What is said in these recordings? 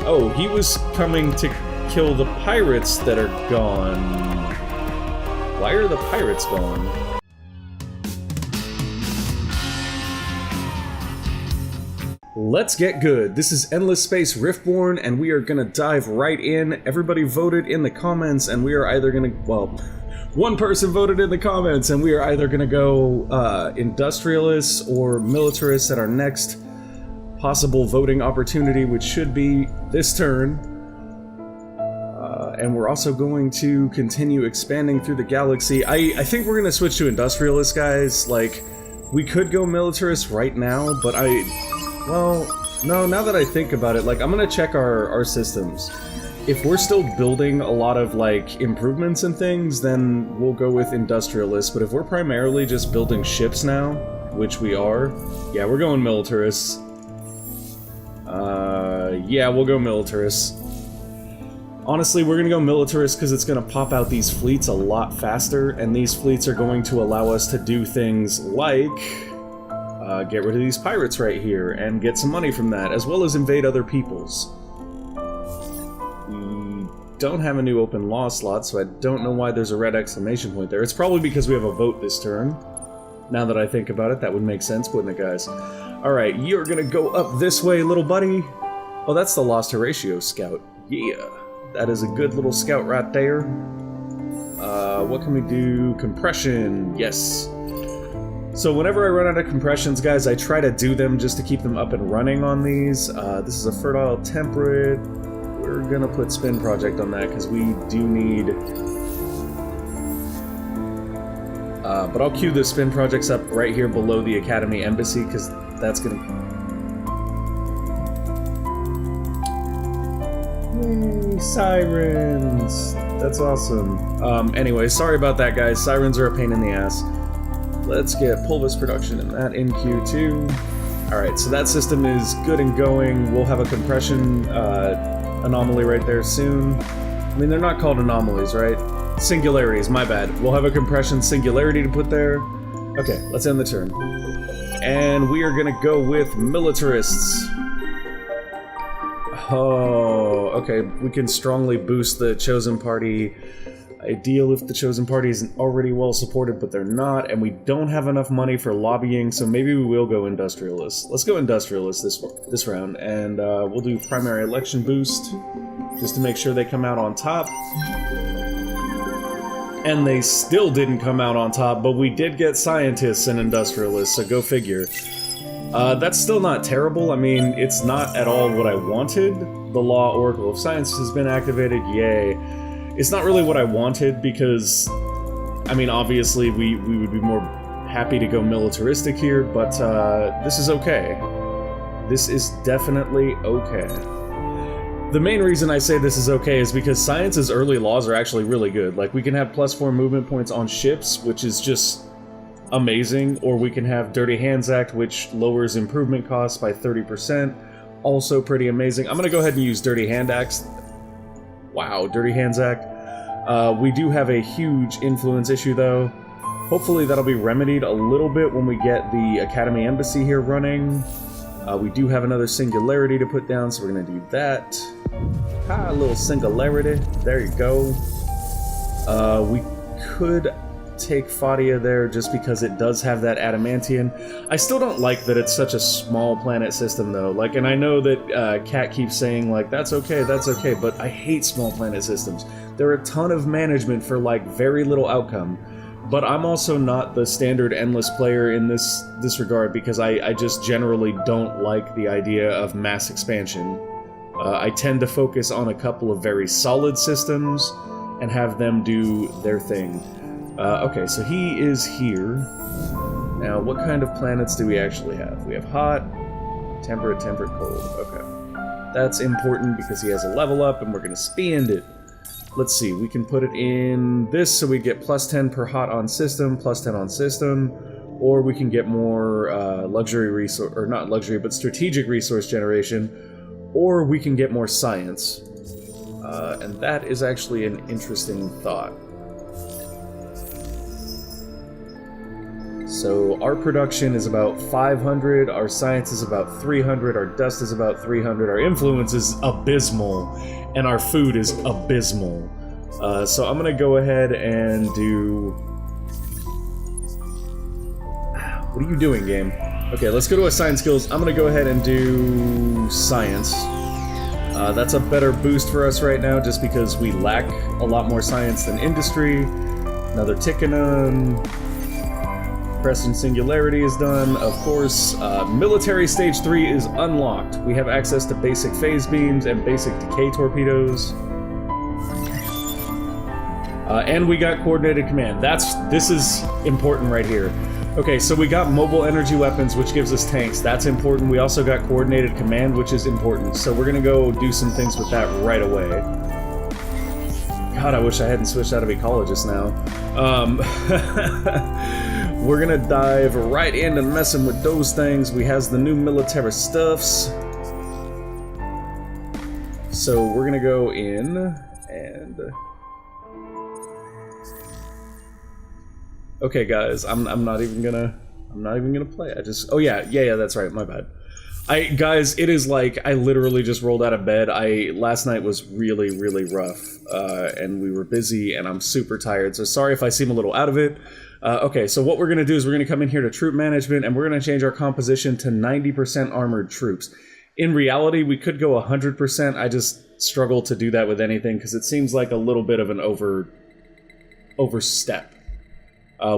Oh, he was coming to kill the pirates that are gone. Why are the pirates gone? Let's get good. This is Endless Space Riftborn, and we are gonna dive right in. Everybody voted in the comments, and we are either gonna, well, one person voted in the comments, and we are either gonna go industrialists or militarists at our next possible voting opportunity, which should be this turn. And we're also going to continue expanding through the galaxy. I think we're gonna switch to industrialists, guys. Like, we could go militarists right now, but well, no, now that I think about it, like, I'm gonna check our systems. If we're still building a lot of, like, improvements and things, then we'll go with industrialists. But if we're primarily just building ships now, which we are, yeah, we're going militarists. Yeah, we'll go militarists. Honestly, we're gonna go militarists because it's gonna pop out these fleets a lot faster, and these fleets are going to allow us to do things like get rid of these pirates right here and get some money from that, as well as invade other peoples. We don't have a new open law slot, so I don't know why there's a red exclamation point there. It's probably because we have a vote this turn. Now that I think about it, that would make sense, wouldn't it, guys? Alright, you're gonna go up this way, little buddy. Oh, that's the Lost Horatio scout. Yeah, that is a good little scout right there. What can we do? Compression, yes. So whenever I run out of compressions, guys, I try to do them just to keep them up and running on these. This is a fertile temperate. We're gonna put spin project on that because we do need... but I'll queue the spin projects up right here below the Academy Embassy because that's gonna... Yay, sirens! That's awesome. Anyway, sorry about that, guys. Sirens are a pain in the ass. Let's get pulvis production in that in Q2. Alright, so that system is good and going. We'll have a compression anomaly right there soon. I mean, they're not called anomalies, right? Singularities, my bad. We'll have a compression singularity to put there. Okay, let's end the turn. And we are gonna go with militarists. Oh, okay, we can strongly boost the chosen party. Ideal if the chosen party isn't already well supported, but they're not, and we don't have enough money for lobbying, so maybe we will go industrialists. Let's go industrialists this round, and we'll do primary election boost, just to make sure they come out on top. And they still didn't come out on top, but we did get scientists and industrialists, so go figure. That's still not terrible. I mean, it's not at all what I wanted. The Law Oracle of Science has been activated, yay. It's not really what I wanted because, I mean, obviously we would be more happy to go militaristic here, but this is okay. This is definitely okay. The main reason I say this is okay is because Science's early laws are actually really good. Like, we can have +4 movement points on ships, which is just amazing, or we can have Dirty Hands Act, which lowers improvement costs by 30%. Also pretty amazing. I'm gonna go ahead and use Dirty Hand Acts. Wow, Dirty Hands Act. We do have a huge influence issue, though. Hopefully that'll be remedied a little bit when we get the Academy Embassy here running. We do have another singularity to put down, so we're going to do that. A little singularity. There you go. We could take Fadia there just because it does have that adamantium. I still don't like that it's such a small planet system, though. Like, and I know that Kat keeps saying, like, that's okay, but I hate small planet systems. There are a ton of management for, like, very little outcome. But I'm also not the standard endless player in this regard because I just generally don't like the idea of mass expansion. I tend to focus on a couple of very solid systems and have them do their thing. Okay, so he is here. Now, what kind of planets do we actually have? We have hot, temperate, cold. Okay. That's important because he has a level up and we're going to spend it. Let's see, we can put it in this so we get +10 per hot on system, +10 on system, or we can get more luxury resource, or not luxury, but strategic resource generation, or we can get more science. And that is actually an interesting thought. So our production is about 500, our science is about 300, our dust is about 300, our influence is abysmal, and our food is abysmal. So I'm gonna go ahead and do... What are you doing, game? Okay, let's go to assign skills. I'm gonna go ahead and do science. That's a better boost for us right now, just because we lack a lot more science than industry. Another Tickanum. Preston Singularity is done, of course. Military Stage 3 is unlocked. We have access to basic phase beams and basic decay torpedoes. And we got coordinated command. This is important right here. Okay, so we got mobile energy weapons, which gives us tanks. That's important. We also got coordinated command, which is important. So we're gonna go do some things with that right away. God, I wish I hadn't switched out of ecologist now. We're gonna dive right into messing with those things. We has the new military stuffs. So we're gonna go in and... Okay, guys, I'm not even gonna play. Oh yeah, that's right. My bad. Guys, it is like I literally just rolled out of bed. Last night was really, really rough, and we were busy, and I'm super tired. So sorry if I seem a little out of it. Okay, so what we're gonna do is we're gonna come in here to troop management, and we're gonna change our composition to 90% armored troops. In reality, we could go 100%. I just struggle to do that with anything because it seems like a little bit of an overstep.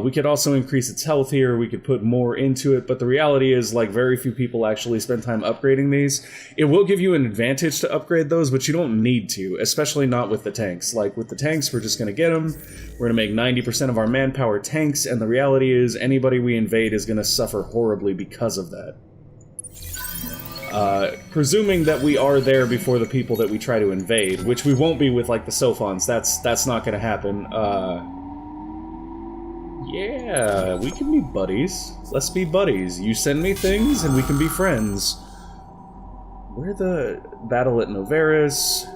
We could also increase its health here, we could put more into it, but the reality is, like, very few people actually spend time upgrading these. It will give you an advantage to upgrade those, but you don't need to, especially not with the tanks. Like, with the tanks, we're just gonna get them, we're gonna make 90% of our manpower tanks, and the reality is, anybody we invade is gonna suffer horribly because of that. Presuming that we are there before the people that we try to invade, which we won't be with, like, the Sophons, that's not gonna happen. Yeah, we can be buddies. Let's be buddies. You send me things, and we can be friends. Where the battle at Novaris?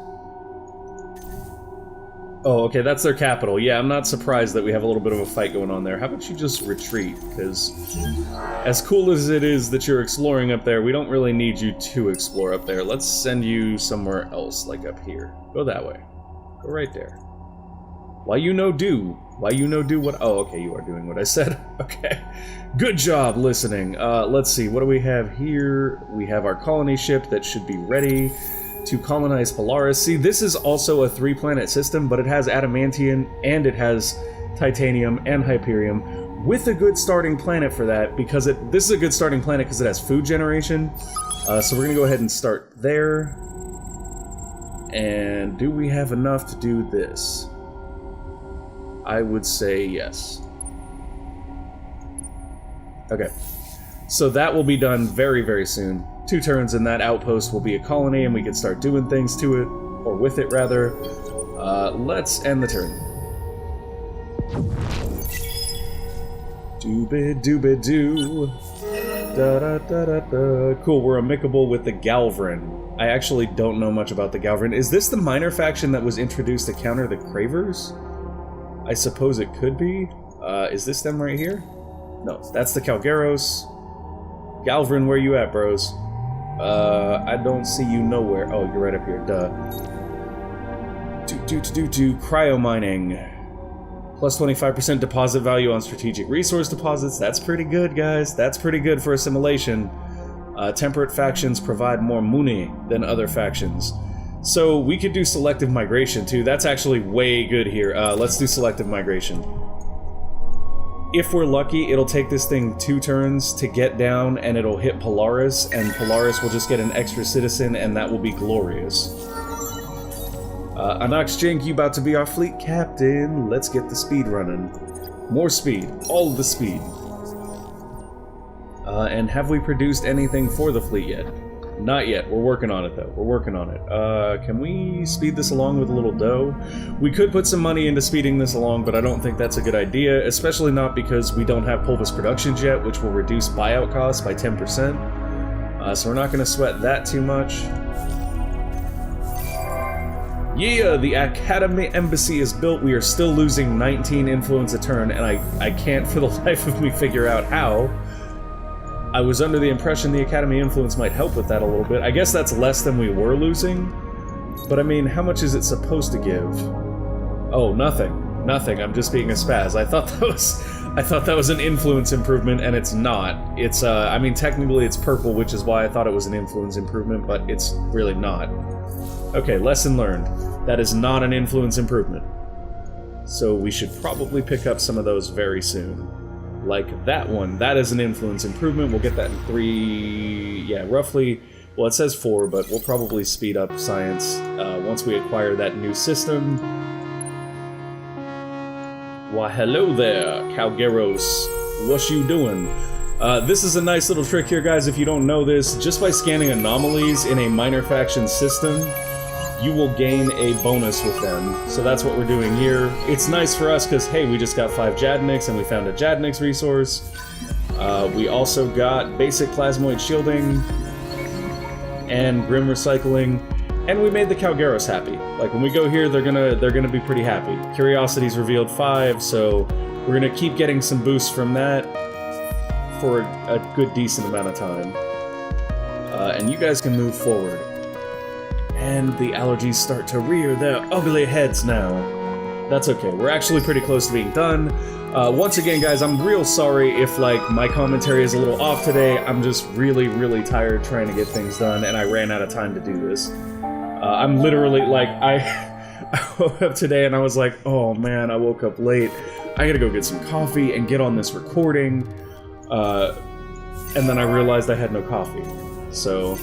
Oh, okay, that's their capital. Yeah, I'm not surprised that we have a little bit of a fight going on there. How about you just retreat? Because as cool as it is that you're exploring up there, we don't really need you to explore up there. Let's send you somewhere else, like up here. Go that way. Go right there. Why you no do? Why you no do what? Oh, okay, you are doing what I said. Okay. Good job listening. Let's see, what do we have here? We have our colony ship that should be ready to colonize Polaris. See, this is also a 3-planet system, but it has adamantium, and it has titanium and Hyperium, with a good starting planet for that, because this is a good starting planet because it has food generation. So we're gonna go ahead and start there. And do we have enough to do this? I would say yes. Okay. So that will be done very, very soon. 2 turns and that outpost will be a colony and we can start doing things to it, or with it rather. Let's end the turn. Doobie-doobie-doo. Da-da-da-da-da. Cool, we're amicable with the Galvrin. I actually don't know much about the Galvrin. Is this the minor faction that was introduced to counter the Cravers? I suppose it could be. Is this them right here? No, that's the Calgaros. Galvrin, where you at, bros? I don't see you nowhere. Oh, you're right up here, duh. Cryo mining. Plus 25% deposit value on strategic resource deposits. That's pretty good, guys. That's pretty good for assimilation. Temperate factions provide more muni than other factions. So we could do selective migration too. That's actually way good here. Let's do selective migration. If we're lucky, it'll take this thing 2 turns to get down and it'll hit Polaris, and Polaris will just get an extra citizen, and that will be glorious. Anox Jink, you about to be our fleet captain. Let's get the speed running. More speed. All of the speed. And have we produced anything for the fleet yet? Not yet. We're working on it, though. We're working on it. Can we speed this along with a little dough? We could put some money into speeding this along, but I don't think that's a good idea, especially not because we don't have Pulvis Productions yet, which will reduce buyout costs by 10%. So we're not going to sweat that too much. Yeah, the Academy Embassy is built. We are still losing 19 influence a turn, and I can't for the life of me figure out how. I was under the impression the Academy influence might help with that a little bit. I guess that's less than we were losing. But I mean, how much is it supposed to give? Oh, nothing. Nothing. I'm just being a spaz. I thought that was an influence improvement, and it's not. It's I mean, technically it's purple, which is why I thought it was an influence improvement, but it's really not. Okay, lesson learned. That is not an influence improvement. So we should probably pick up some of those very soon. Like that one. That is an influence improvement. We'll get that in 3... yeah, roughly... well, it says 4, but we'll probably speed up science once we acquire that new system. Why, hello there, Calgeros. What you doing? This is a nice little trick here, guys. If you don't know this, just by scanning anomalies in a minor faction system, you will gain a bonus with them. So that's what we're doing here. It's nice for us because, hey, we just got 5 Jadniks and we found a Jadniks resource. We also got basic plasmoid shielding and grim recycling, and we made the Calgeros happy. Like when we go here, they're gonna be pretty happy. Curiosity's revealed 5, so we're gonna keep getting some boosts from that for a good decent amount of time. And you guys can move forward. And the allergies start to rear their ugly heads now. That's okay, we're actually pretty close to being done. Once again, guys, I'm real sorry if, like, my commentary is a little off today. I'm just really, really tired trying to get things done, and I ran out of time to do this. I'm literally, like, I woke up today and I was like, oh man, I woke up late. I gotta go get some coffee and get on this recording. And then I realized I had no coffee. So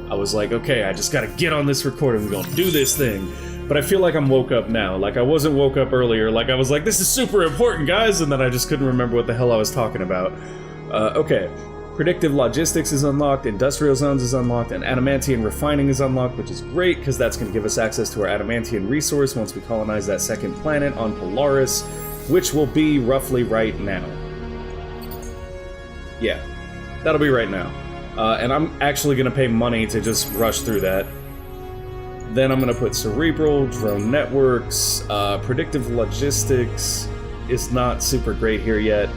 I was like, okay, I just gotta get on this recording. We're gonna do this thing. But I feel like I'm woke up now. Like, I wasn't woke up earlier. Like, I was like, this is super important, guys! And then I just couldn't remember what the hell I was talking about. Okay. Predictive logistics is unlocked, industrial zones is unlocked, and adamantium refining is unlocked, which is great, because that's going to give us access to our adamantium resource once we colonize that second planet on Polaris, which will be roughly right now. Yeah. That'll be right now. And I'm actually going to pay money to just rush through that. Then I'm going to put cerebral, drone networks, predictive logistics is not super great here yet.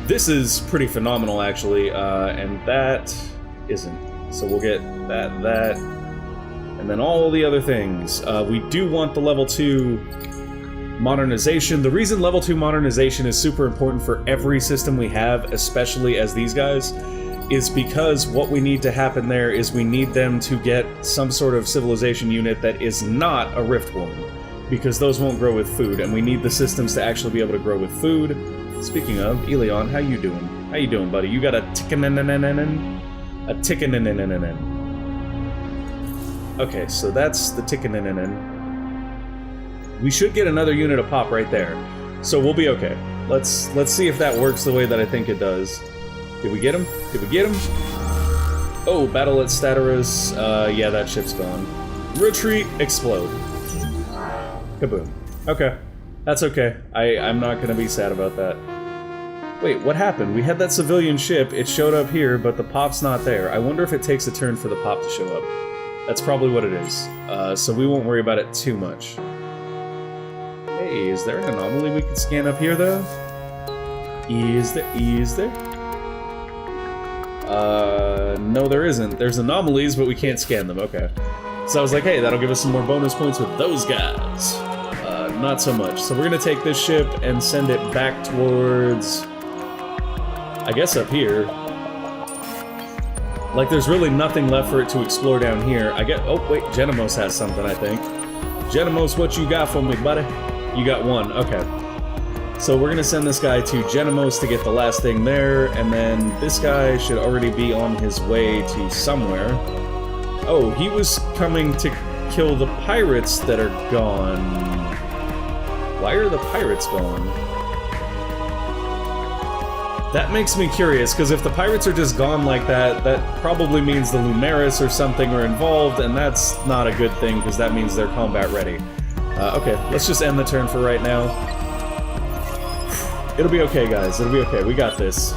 This is pretty phenomenal, actually, and that isn't. So we'll get that, and then all the other things. We do want the level 2 modernization. The reason level 2 modernization is super important for every system we have, especially as these guys, is because what we need to happen there is we need them to get some sort of civilization unit that is not a Riftborn, because those won't grow with food, and we need the systems to actually be able to grow with food. Speaking of, Elion, how you doing? How you doing, buddy? You got a tickin-in-in-in-in? A tickin-in-in-in-in. Okay, so that's the tickin-in-in-in. We should get another unit of pop right there, so we'll be okay. Let's see if that works the way that I think it does. Did we get him? Did we get him? Oh, battle at Staterus. Yeah, that ship's gone. Retreat, explode. Kaboom. Okay. That's okay. I'm not gonna be sad about that. Wait, what happened? We had that civilian ship, it showed up here, but the pop's not there. I wonder if it takes a turn for the pop to show up. That's probably what it is. So we won't worry about it too much. Hey, is there an anomaly we can scan up here, though? Is there? No there isn't. There's anomalies, but we can't scan them. Okay. So I was like, hey, that'll give us some more bonus points with those guys. Not so much. So we're gonna take this ship and send it back towards... I guess up here. Like, there's really nothing left for it to explore down here. Oh, wait, Genomos has something, I think. Genomos, what you got for me, buddy? You got one, okay. So we're gonna send this guy to Genomos to get the last thing there, and then this guy should already be on his way to somewhere. Oh, he was coming to kill the pirates that are gone. Why are the pirates gone? That makes me curious, because if the pirates are just gone like that, that probably means the Lumeris or something are involved, and that's not a good thing, because that means they're combat ready. Okay, let's just end the turn for right now. It'll be okay, guys. It'll be okay. We got this.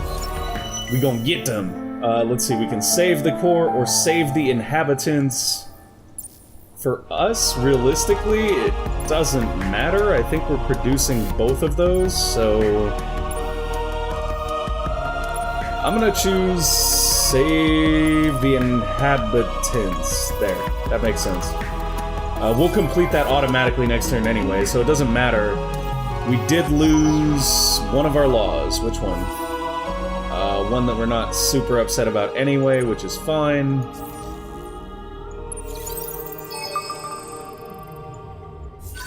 We gonna get them. Let's see. We can save the core or save the inhabitants. For us, realistically, it doesn't matter. I think we're producing both of those, so... I'm gonna choose save the inhabitants. There, that makes sense. We'll complete that automatically next turn anyway, so it doesn't matter. We did lose one of our laws. Which one? One that we're not super upset about anyway, which is fine.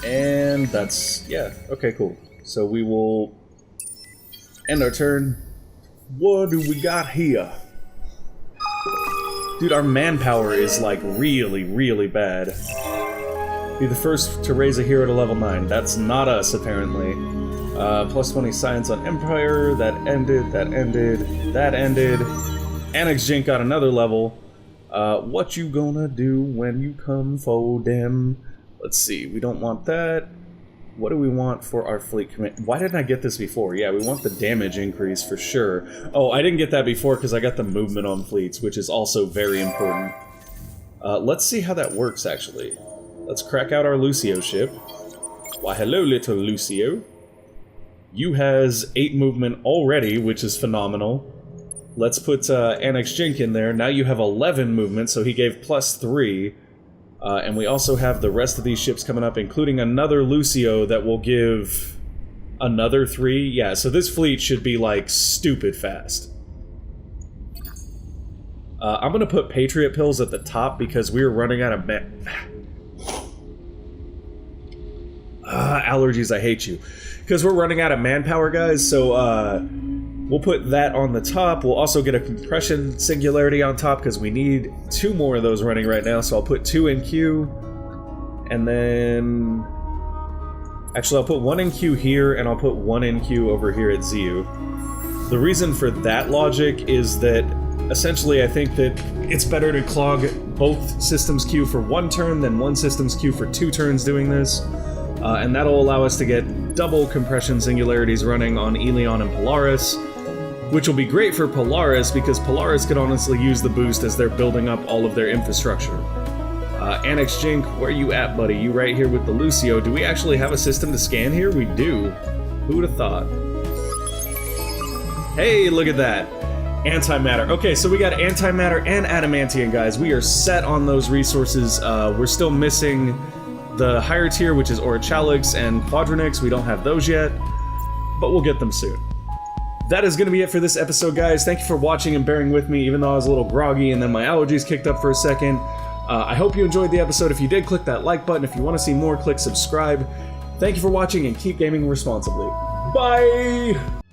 And that's... yeah, okay, cool. So we will end our turn. What do we got here? Dude, our manpower is, like, really, really bad. Be the first to raise a hero to level 9. That's not us, apparently. Plus 20 science on Empire. That ended, that ended, that ended. Annex Jink got another level. What you gonna do when you come for them? Let's see, we don't want that. What do we want for our fleet command? Why didn't I get this before? Yeah, we want the damage increase for sure. Oh, I didn't get that before because I got the movement on fleets, which is also very important. Let's see how that works, actually. Let's crack out our Lucio ship. Why, hello, little Lucio. You has 8 movement already, which is phenomenal. Let's put Annex Jink in there. Now you have 11 movement, so he gave plus 3. And we also have the rest of these ships coming up, including another Lucio that will give another 3. Yeah, so this fleet should be, like, stupid fast. I'm gonna put Patriot Pills at the top because we're running out of allergies, I hate you. Because we're running out of manpower, guys, so, we'll put that on the top. We'll also get a compression singularity on top because we need 2 more of those running right now, so I'll put 2 in queue. And then... actually, I'll put 1 in queue here, and I'll put 1 in queue over here at ZU. The reason for that logic is that, essentially, I think that it's better to clog both systems queue for 1 turn than 1 system's queue for 2 turns doing this. And that'll allow us to get double compression singularities running on Elion and Polaris, which will be great for Polaris because Polaris could honestly use the boost as they're building up all of their infrastructure. Annex Jink, where you at, buddy? You right here with the Lucio. Do we actually have a system to scan here? We do. Who would have thought? Hey, look at that. Antimatter. Okay, so we got antimatter and adamantium, guys. We are set on those resources. We're still missing the higher tier, which is Orichalix and Quadronix. We don't have those yet, but we'll get them soon. That is going to be it for this episode, guys. Thank you for watching and bearing with me, even though I was a little groggy and then my allergies kicked up for a second. I hope you enjoyed the episode. If you did, click that like button. If you want to see more, click subscribe. Thank you for watching and keep gaming responsibly. Bye!